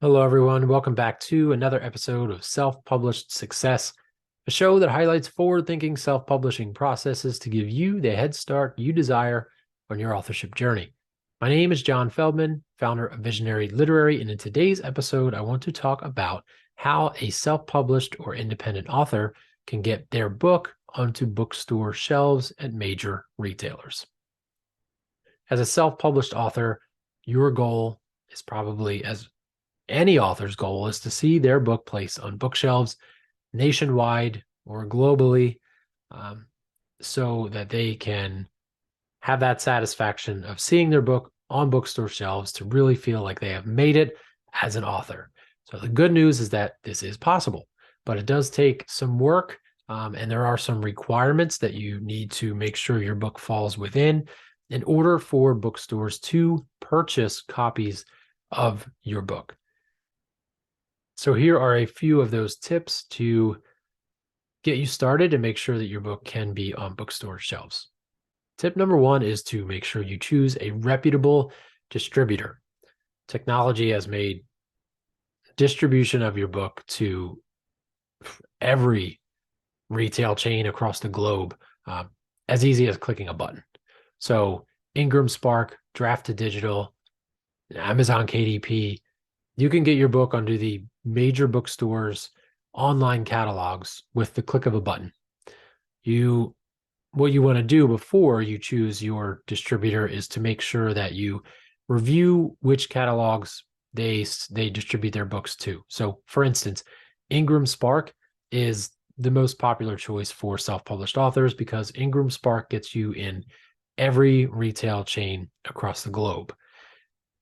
Hello, everyone. Welcome back to another episode of Self-Published Success, a show that highlights forward-thinking self-publishing processes to give you the head start you desire on your authorship journey. My name is John Feldman, founder of Visionary Literary, and in today's episode, I want to talk about how a self-published or independent author can get their book onto bookstore shelves at major retailers. As a self-published author, your goal is probably, as any author's goal, is to see their book placed on bookshelves nationwide or globally, um, so that they can have that satisfaction of seeing their book on bookstore shelves to really feel like they have made it as an author. So the good news is that this is possible, but it does take some work, and there are some requirements that you need to make sure your book falls within in order for bookstores to purchase copies of your book. So here are a few of those tips to get you started and make sure that your book can be on bookstore shelves. Tip number one is to make sure you choose a reputable distributor. Technology has made distribution of your book to every retail chain across the globe as easy as clicking a button. So Ingram Spark, Draft to Digital, Amazon KDP, you can get your book onto the major bookstores' online catalogs with the click of a button. What you want to do before you choose your distributor is to make sure that you review which catalogs they distribute their books to. So, for instance, Ingram Spark is the most popular choice for self-published authors because Ingram Spark gets you in every retail chain across the globe.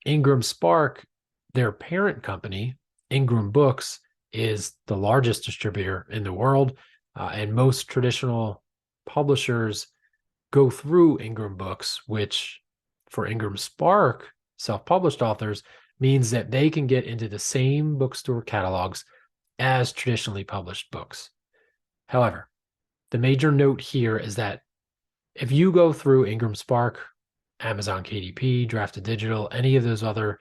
Ingram Spark, their parent company, Ingram Books, is the largest distributor in the world, and most traditional publishers go through Ingram Books, which for Ingram Spark self-published authors means that they can get into the same bookstore catalogs as traditionally published books. However, the major note here is that if you go through Ingram Spark, Amazon KDP, Draft to Digital, any of those other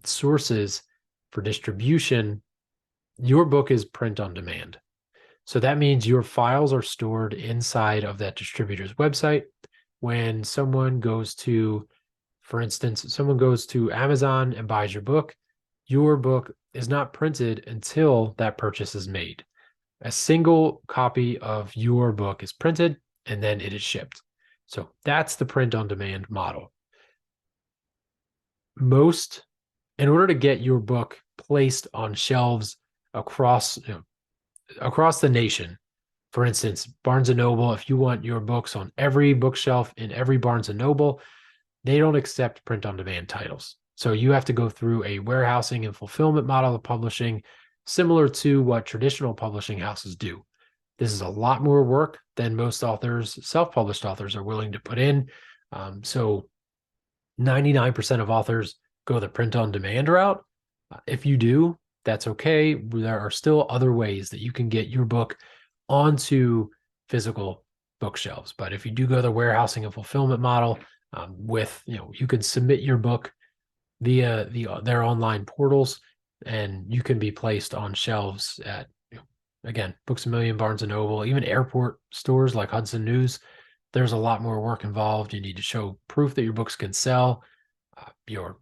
sources for distribution, your book is print on demand. So that means your files are stored inside of that distributor's website. When someone goes to, for instance, someone goes to Amazon and buys your book is not printed until that purchase is made. A single copy of your book is printed and then it is shipped. So that's the print on demand model. In order to get your book placed on shelves across the nation, for instance, Barnes and Noble, if you want your books on every bookshelf in every Barnes and Noble, they don't accept print on demand titles. So you have to go through a warehousing and fulfillment model of publishing, similar to what traditional publishing houses do. This is a lot more work than most authors, self-published authors, are willing to put in. So 99% of authors go the print on demand route. If you do, that's okay. There are still other ways that you can get your book onto physical bookshelves. But if you do go the warehousing and fulfillment model, you can submit your book via their online portals, and you can be placed on shelves at, again, Books a Million, Barnes and Noble, even airport stores like Hudson News. There's a lot more work involved. You need to show proof that your books can sell, your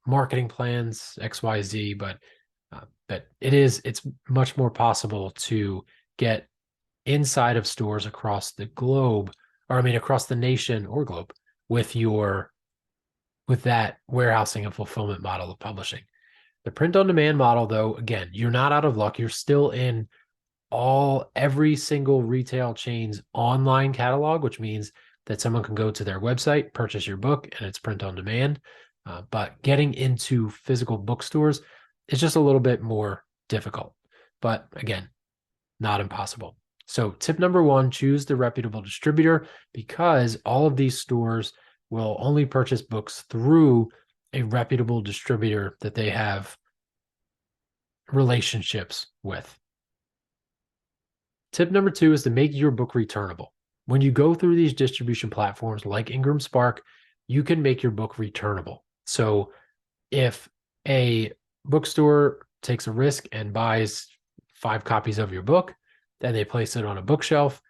marketing plans, XYZ, but it's much more possible to get inside of stores across the globe, across the nation or globe with that warehousing and fulfillment model of publishing. The print on demand model, though, again, you're not out of luck. You're still in every single retail chain's online catalog, which means that someone can go to their website, purchase your book, and it's print on demand. But getting into physical bookstores is just a little bit more difficult. But again, not impossible. So tip number one, choose the reputable distributor, because all of these stores will only purchase books through a reputable distributor that they have relationships with. Tip number two is to make your book returnable. When you go through these distribution platforms like Ingram Spark, you can make your book returnable. So if a bookstore takes a risk and buys 5 copies of your book, then they place it on a bookshelf,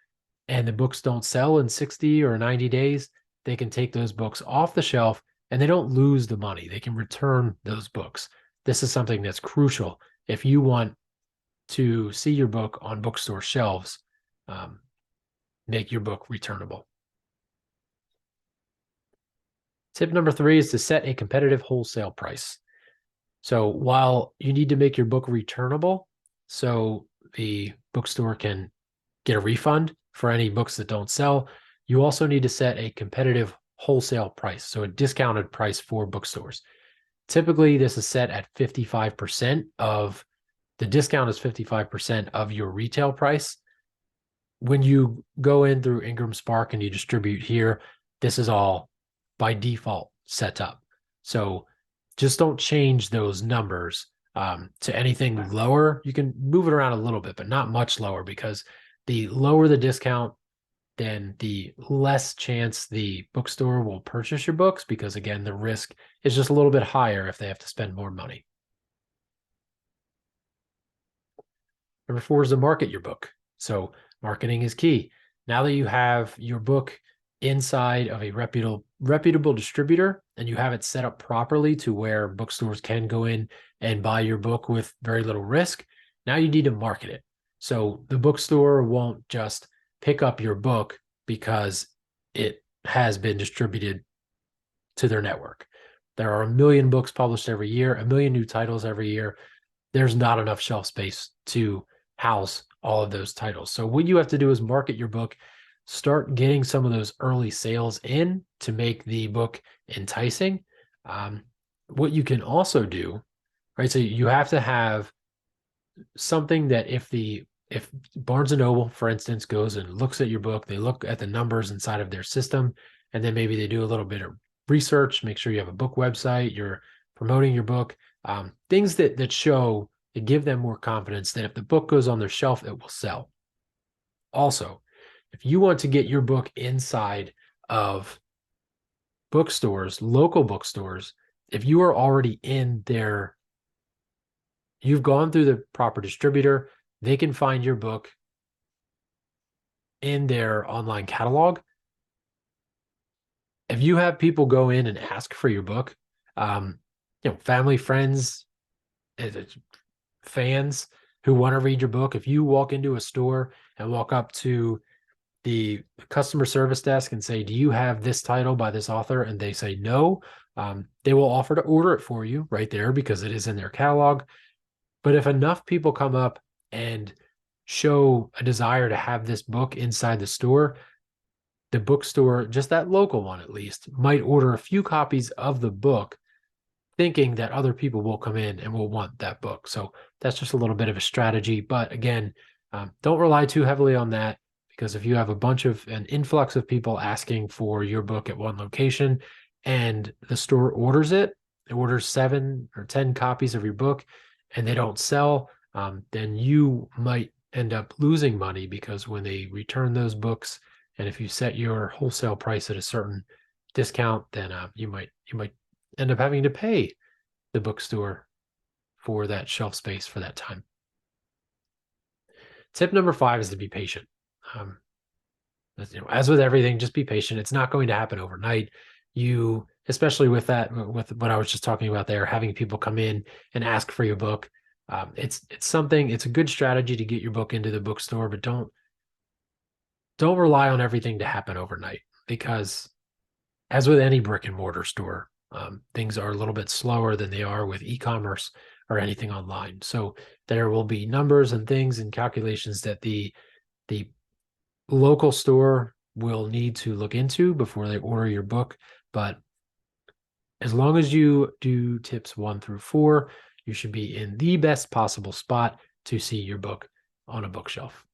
and the books don't sell in 60 or 90 days, they can take those books off the shelf and they don't lose the money. They can return those books. This is something that's crucial if you want to see your book on bookstore shelves. Make your book returnable. Tip number 3 is to set a competitive wholesale price. So while you need to make your book returnable, so the bookstore can get a refund for any books that don't sell, you also need to set a competitive wholesale price, so a discounted price for bookstores. Typically, this is set at 55% of the discount is 55% of your retail price. When you go in through Ingram Spark and you distribute here, this is all by default set up. So just don't change those numbers to anything lower. You can move it around a little bit, but not much lower, because the lower the discount, then the less chance the bookstore will purchase your books, because again, the risk is just a little bit higher if they have to spend more money. Number 4 is to market your book. So marketing is key. Now that you have your book inside of a reputable distributor and you have it set up properly to where bookstores can go in and buy your book with very little risk, now you need to market it. So the bookstore won't just pick up your book because it has been distributed to their network. There are 1 million books published every year, 1 million new titles every year. There's not enough shelf space to house all of those titles. So what you have to do is market your book, start getting some of those early sales in to make the book enticing. What you can also do, right? So you have to have something that if Barnes and Noble, for instance, goes and looks at your book, they look at the numbers inside of their system, and then maybe they do a little bit of research, make sure you have a book website, you're promoting your book, things that show, that give them more confidence that if the book goes on their shelf, it will sell. Also, if you want to get your book inside of bookstores, local bookstores, if you are already in there, you've gone through the proper distributor, they can find your book in their online catalog. If you have people go in and ask for your book, family, friends, fans who want to read your book, if you walk into a store and walk up to the customer service desk and say, do you have this title by this author? And they say no, they will offer to order it for you right there because it is in their catalog. But if enough people come up and show a desire to have this book inside the store, the bookstore, just that local one at least, might order a few copies of the book, thinking that other people will come in and will want that book. So that's just a little bit of a strategy. But again, don't rely too heavily on that, because if you have an influx of people asking for your book at one location and the store orders 7 or 10 copies of your book and they don't sell, then you might end up losing money, because when they return those books, and if you set your wholesale price at a certain discount, then you might end up having to pay the bookstore for that shelf space for that time. Tip number 5 is to be patient. As with everything, just be patient. It's not going to happen overnight. Especially with what I was just talking about there, having people come in and ask for your book. It's a good strategy to get your book into the bookstore, but don't rely on everything to happen overnight, because as with any brick and mortar store, things are a little bit slower than they are with e-commerce or anything online. So there will be numbers and things and calculations that the local store will need to look into before they order your book. But as long as you do tips 1 through 4, you should be in the best possible spot to see your book on a bookshelf.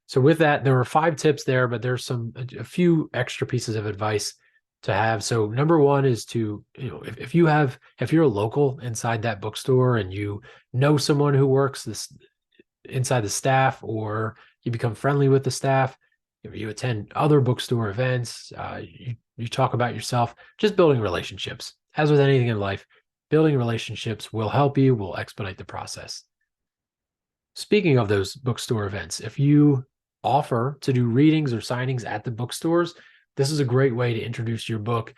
So with that, there were 5 tips there, but there's a few extra pieces of advice to have. So number 1 is to, if you're a local inside that bookstore and you know someone who works inside the staff, or you become friendly with the staff, you attend other bookstore events, you talk about yourself, just building relationships. As with anything in life, building relationships will help you, will expedite the process. Speaking of those bookstore events, if you offer to do readings or signings at the bookstores, this is a great way to introduce your book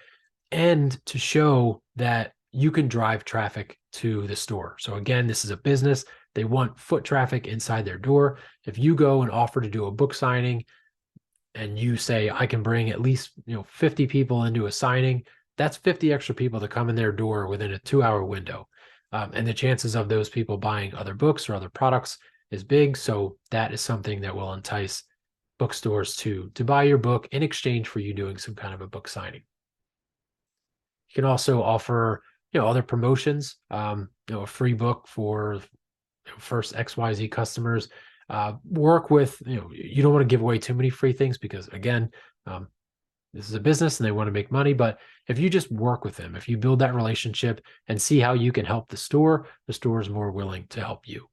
and to show that you can drive traffic to the store. So again, this is a business. They want foot traffic inside their door. If you go and offer to do a book signing and you say, I can bring at least 50 people into a signing, that's 50 extra people to come in their door within a 2-hour window. And the chances of those people buying other books or other products is big. So that is something that will entice bookstores to buy your book in exchange for you doing some kind of a book signing. You can also offer, other promotions, a free book for first XYZ customers. Work with, you don't want to give away too many free things because again, this is a business and they want to make money. But if you just work with them, if you build that relationship and see how you can help the store is more willing to help you.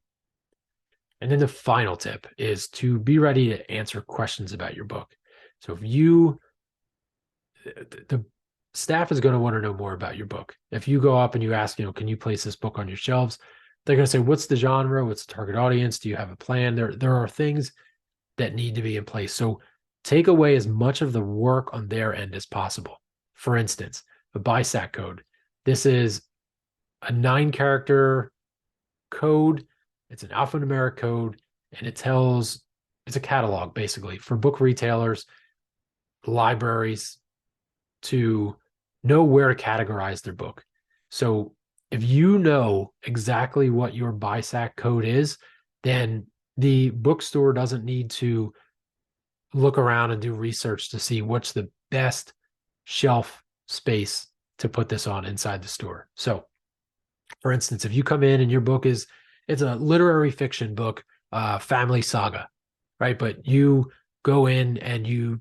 And then the final tip is to be ready to answer questions about your book. So if the staff is going to want to know more about your book. If you go up and you ask, can you place this book on your shelves? They're going to say, what's the genre? What's the target audience? Do you have a plan? There are things that need to be in place. So take away as much of the work on their end as possible. For instance, the BISAC code. This is a 9-character code. It's an alphanumeric code, and it's a catalog basically for book retailers, libraries to know where to categorize their book. So if you know exactly what your BISAC code is, then the bookstore doesn't need to look around and do research to see what's the best shelf space to put this on inside the store. So for instance, if you come in and your book it's a literary fiction book, family saga, right? But you go in and you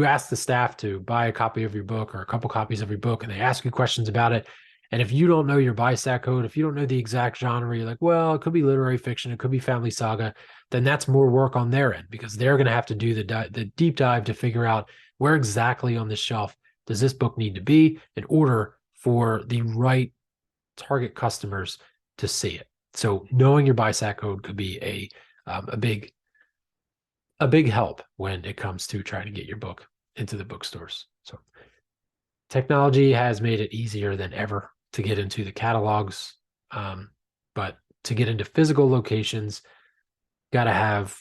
ask the staff to buy a copy of your book or a couple copies of your book, and they ask you questions about it. And if you don't know your BISAC code, if you don't know the exact genre, you're like, well, it could be literary fiction, it could be family saga, then that's more work on their end because they're going to have to do the deep dive to figure out where exactly on the shelf does this book need to be in order for the right target customers to see it. So knowing your BISAC code could be a big help when it comes to trying to get your book into the bookstores. So technology has made it easier than ever to get into the catalogs, but to get into physical locations, got to have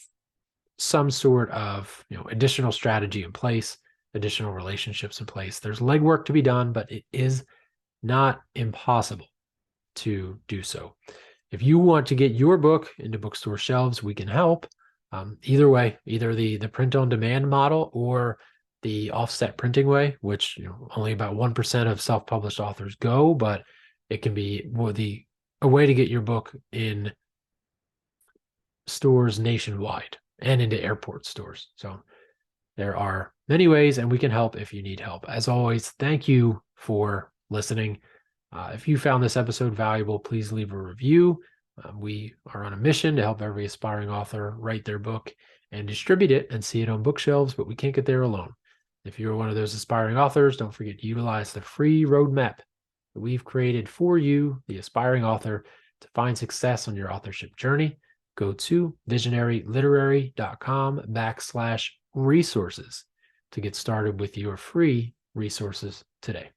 some sort of additional strategy in place, additional relationships in place. There's legwork to be done, but it is not impossible to do so. If you want to get your book into bookstore shelves, we can help. Either way, either the print on demand model or the offset printing way, which only about 1% of self-published authors go, but it can be a way to get your book in stores nationwide and into airport stores. So there are many ways, and we can help if you need help. As always, thank you for listening. If you found this episode valuable, please leave a review. We are on a mission to help every aspiring author write their book and distribute it and see it on bookshelves, but we can't get there alone. If you're one of those aspiring authors, don't forget to utilize the free roadmap that we've created for you, the aspiring author, to find success on your authorship journey. Go to visionaryliterary.com/resources to get started with your free resources today.